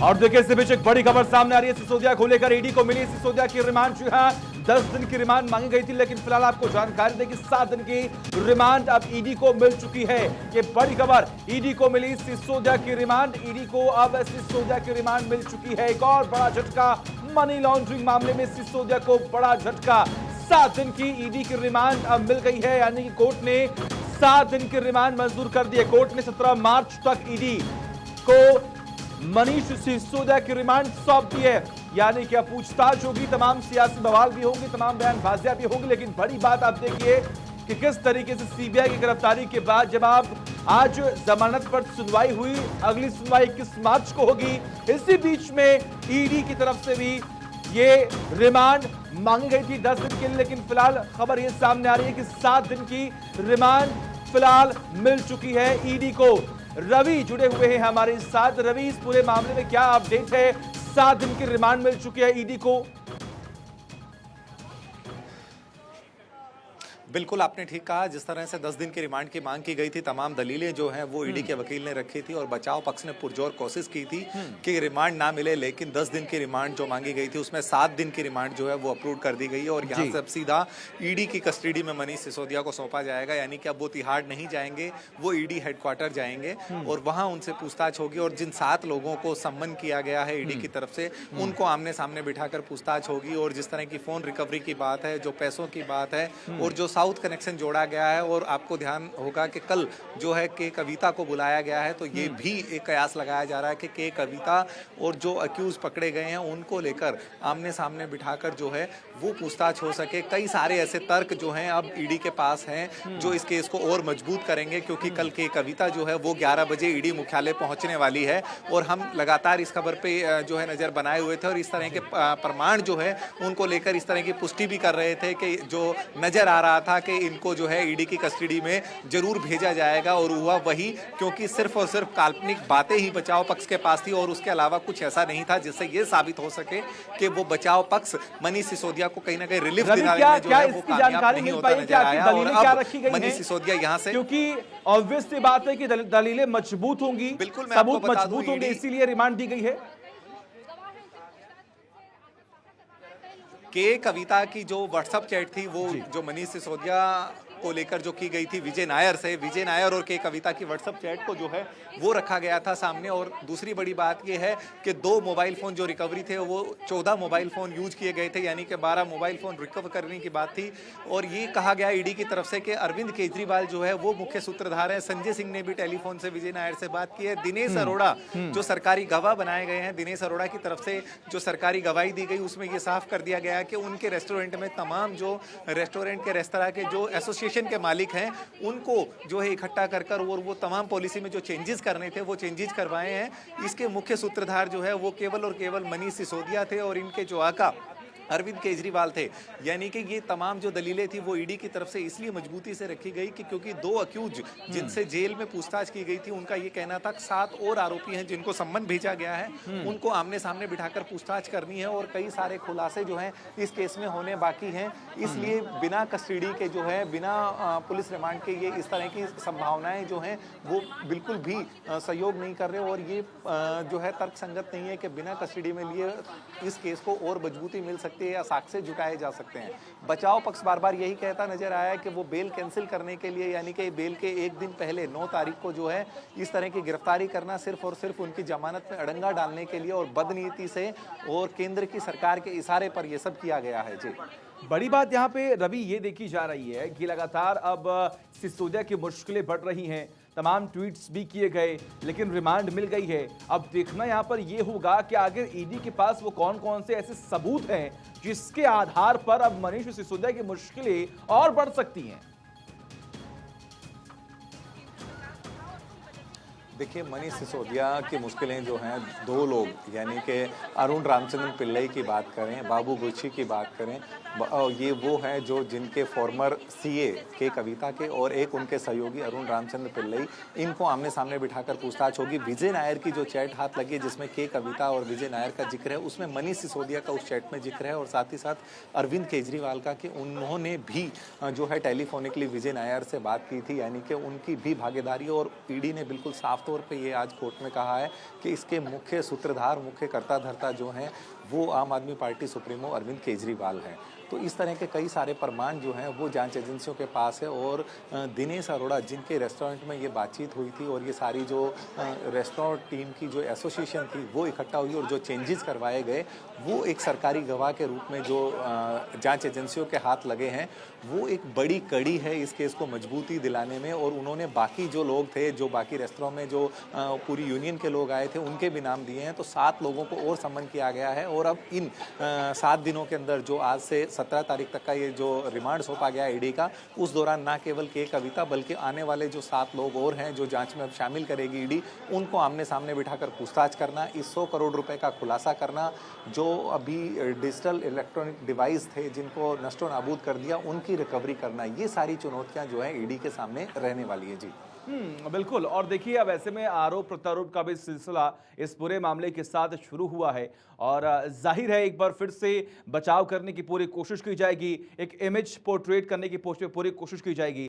और देखिए इससे बीच एक बड़ी खबर सामने आ रही है सिसोदिया को लेकर। ईडी को मिली सिसोदिया की रिमांड। जी हां, 10 दिन की रिमांड मांगी गई थी, लेकिन फिलहाल आपको जानकारी दें कि 7 दिन की रिमांड अब ईडी को मिल चुकी है। ये बड़ी खबर, ईडी को मिली सिसोदिया की रिमांड। ईडी को अब सिसोदिया की रिमांड मिल चुकी है। एक और बड़ा झटका, मनी लॉन्ड्रिंग मामले में सिसोदिया को बड़ा झटका। 7 दिन की ईडी की रिमांड अब मिल गई है, यानी कि कोर्ट ने 7 दिन की रिमांड मंजूर कर दी है। कोर्ट ने 17 मार्च तक ईडी को मनीष सिसोदिया की रिमांड सौंप दी है, यानी कि अब पूछताछ होगी, तमाम सियासी बवाल भी होंगे, तमाम बयानबाजियां भी होंगी। लेकिन बड़ी बात आप देखिए कि किस तरीके से सीबीआई की गिरफ्तारी के बाद जब आप आज जमानत पर सुनवाई हुई, अगली सुनवाई 21 मार्च को होगी। इसी बीच में ईडी की तरफ से भी ये रिमांड मांगी गई थी 10 दिन के लिए, लेकिन फिलहाल खबर ये सामने आ रही है कि 7 दिन की रिमांड फिलहाल मिल चुकी है ईडी को। रवि जुड़े हुए हैं हमारे साथ। रवि, इस पूरे मामले में क्या अपडेट है? 7 दिन की रिमांड मिल चुकी है ईडी को। बिल्कुल आपने ठीक कहा। जिस तरह से 10 दिन की रिमांड की मांग की गई थी, तमाम दलीलें जो हैं वो ईडी के वकील ने रखी थी और बचाव पक्ष ने पुरजोर कोशिश की थी कि रिमांड ना मिले, लेकिन 10 दिन की रिमांड जो मांगी गई थी उसमें 7 दिन की रिमांड जो है वो अप्रूव कर दी गई है और यहाँ से अब सीधा ईडी की कस्टडी में मनीष सिसोदिया को सौंपा जाएगा। यानी कि अब वो तिहाड़ नहीं जाएंगे, वो ईडी हेडक्वार्टर जाएंगे और वहाँ उनसे पूछताछ होगी और जिन 7 लोगों को सम्मन किया गया है ईडी की तरफ से, उनको आमने सामने बिठाकर पूछताछ होगी। और जिस तरह की फोन रिकवरी की बात है, जो पैसों की बात है और जो साउथ कनेक्शन जोड़ा गया है, और आपको ध्यान होगा कि कल जो है के कविता को बुलाया गया है, तो ये भी एक कयास लगाया जा रहा है कि के कविता और जो अक्यूज पकड़े गए हैं उनको लेकर आमने सामने बिठाकर जो है वो पूछताछ हो सके। कई सारे ऐसे तर्क जो हैं अब ईडी के पास हैं जो इस केस को और मजबूत करेंगे, क्योंकि कल के कविता जो है वो 11 बजे ईडी मुख्यालय पहुंचने वाली है और हम लगातार इस खबर पे जो है नजर बनाए हुए थे और इस तरह के प्रमाण जो है उनको लेकर इस तरह की पुष्टि भी कर रहे थे कि जो नजर आ रहा था कि इनको जो है ईडी की कस्टडी में जरूर भेजा जाएगा। और हुआ वही, क्योंकि सिर्फ और सिर्फ काल्पनिक बातें ही बचाव पक्ष के पास थी और उसके अलावा कुछ ऐसा नहीं था जिससे ये साबित हो सके कि वो बचाव पक्ष मनीष सिसोदिया को कहीं ना कहीं रिलीफ दिलाने में जो है वो कामयाब नहीं होता नजर आया। और अब मनीष सिसोदिया यहाँ से, क्योंकि ऑब्वियस सी बात है कि दलीलें मजबूत होंगी, बिल्कुल सबूत मजबूत होंगे, इसीलिए रिमांड दी गई है। के कविता की जो व्हाट्सएप चैट थी वो जो मनीष सिसोदिया को लेकर जो की गई थी विजय नायर से, विजय नायर और के कविता की व्हाट्सएप चैट को जो है वो रखा गया था सामने। और दूसरी बड़ी बात ये है कि 2 मोबाइल फोन जो रिकवरी थे वो 14 मोबाइल फोन यूज किए गए थे, यानी कि 12 मोबाइल फोन रिकवर करने की बात थी। और ये कहा गया ईडी की तरफ से कि अरविंद केजरीवाल जो है वो मुख्य सूत्रधार है। संजय सिंह ने भी टेलीफोन से विजय नायर से बात की है। दिनेश अरोड़ा जो सरकारी गवाह बनाए गए हैं, दिनेश अरोड़ा की तरफ से जो सरकारी गवाही दी गई उसमें ये साफ कर दिया गया है कि उनके रेस्टोरेंट में तमाम जो रेस्टोरेंट के रेस्तरां के जो एसोसिएशन के मालिक हैं उनको जो है इकट्ठा कर कर और वो तमाम पॉलिसी में जो चेंजेस करने थे वो चेंजेस करवाए हैं। इसके मुख्य सूत्रधार जो है वो केवल और केवल मनीष सिसोदिया थे और इनके जो आका अरविंद केजरीवाल थे। यानी कि ये तमाम जो दलीलें थी वो ईडी की तरफ से इसलिए मजबूती से रखी गई कि क्योंकि 2 अक्यूज जिनसे जेल में पूछताछ की गई थी उनका ये कहना था 7 और आरोपी हैं जिनको सम्मन भेजा गया है, उनको आमने सामने बिठाकर पूछताछ करनी है और कई सारे खुलासे जो हैं इस केस में होने बाकी हैं। इसलिए बिना कस्टडी के जो है, बिना पुलिस रिमांड के ये इस तरह की संभावनाएं जो हैं वो बिल्कुल भी सहयोग नहीं कर रहे और ये जो है तर्क संगत नहीं है कि बिना कस्टडी में लिए इस केस को और मजबूती मिल सकती है या साक्ष्य जुटाए जा सकते हैं। बचाव पक्ष बार बार यही कहता नजर आया है कि वो बेल कैंसिल करने के लिए, यानी कि बेल के एक दिन पहले 9 तारीख को जो है इस तरह की गिरफ्तारी करना सिर्फ और सिर्फ उनकी जमानत में अड़ंगा डालने के लिए और बदनीति से और केंद्र की सरकार के इशारे पर यह सब किया गया है। जी, बड़ी बात यहाँ पे रवि ये देखी जा रही है कि लगातार अब सिसोदिया की मुश्किलें बढ़ रही हैं, तमाम ट्वीट्स भी किए गए, लेकिन रिमांड मिल गई है। अब देखना यहाँ पर ये होगा कि आगे ईडी के पास वो कौन कौन से ऐसे सबूत हैं जिसके आधार पर अब मनीष सिसोदिया की मुश्किलें और बढ़ सकती हैं। देखिए, मनीष सिसोदिया की मुश्किलें जो हैं 2 लोग, यानी कि अरुण रामचंद्र पिल्लई की बात करें, बाबू गुच्छी की बात करें, ये वो हैं जो जिनके फॉर्मर सीए के कविता के और एक उनके सहयोगी अरुण रामचंद्र पिल्लई, इनको आमने सामने बिठाकर पूछताछ होगी। विजय नायर की जो चैट हाथ लगी जिसमें के कविता और विजय नायर का जिक्र है, उसमें मनीष सिसोदिया का उस चैट में जिक्र है और साथ ही साथ अरविंद केजरीवाल का कि उन्होंने भी जो है टेलीफोनिकली विजय नायर से बात की थी, यानी कि उनकी भी भागीदारी। और ईडी ने बिल्कुल साफ साफ तौर पे ये आज कोर्ट में कहा है कि इसके मुख्य सूत्रधार, मुख्य कर्ता धर्ता जो हैं वो आम आदमी पार्टी सुप्रीमो अरविंद केजरीवाल हैं। तो इस तरह के कई सारे प्रमाण जो हैं वो जांच एजेंसियों के पास है और दिनेश अरोड़ा जिनके रेस्टोरेंट में ये बातचीत हुई थी और ये सारी जो रेस्टोरेंट टीम की जो एसोसिएशन थी वो इकट्ठा हुई और जो चेंजेस करवाए गए वो एक सरकारी गवाह के रूप में जो जांच एजेंसियों के हाथ लगे हैं वो एक बड़ी कड़ी है इस केस को मजबूती दिलाने में। और उन्होंने बाकी जो लोग थे, जो बाकी रेस्टोरेंट में जो पूरी यूनियन के लोग आए थे उनके भी नाम दिए हैं। तो 7 लोगों को और समन किया गया है और अब इन 7 दिनों के अंदर जो आज से 17 तारीख तक का ये जो रिमांड सौंपा गया ईडी का, उस दौरान ना केवल के कविता बल्कि आने वाले जो 7 लोग और हैं जो जांच में अब शामिल करेगी ईडी, उनको आमने सामने बिठाकर पूछताछ करना, इस 100 करोड़ रुपए का खुलासा करना, जो अभी डिजिटल इलेक्ट्रॉनिक डिवाइस थे जिनको नष्टो नाबूद कर दिया उनकी रिकवरी करना, ये सारी चुनौतियां जो है ईडी के सामने रहने वाली है। जी बिल्कुल। और देखिए अब ऐसे में आरोप प्रत्यारोप का भी सिलसिला इस पूरे मामले के साथ शुरू हुआ है और जाहिर है एक बार फिर से बचाव करने की पूरी कोशिश की जाएगी, एक इमेज पोर्ट्रेट करने की पूरी कोशिश की जाएगी।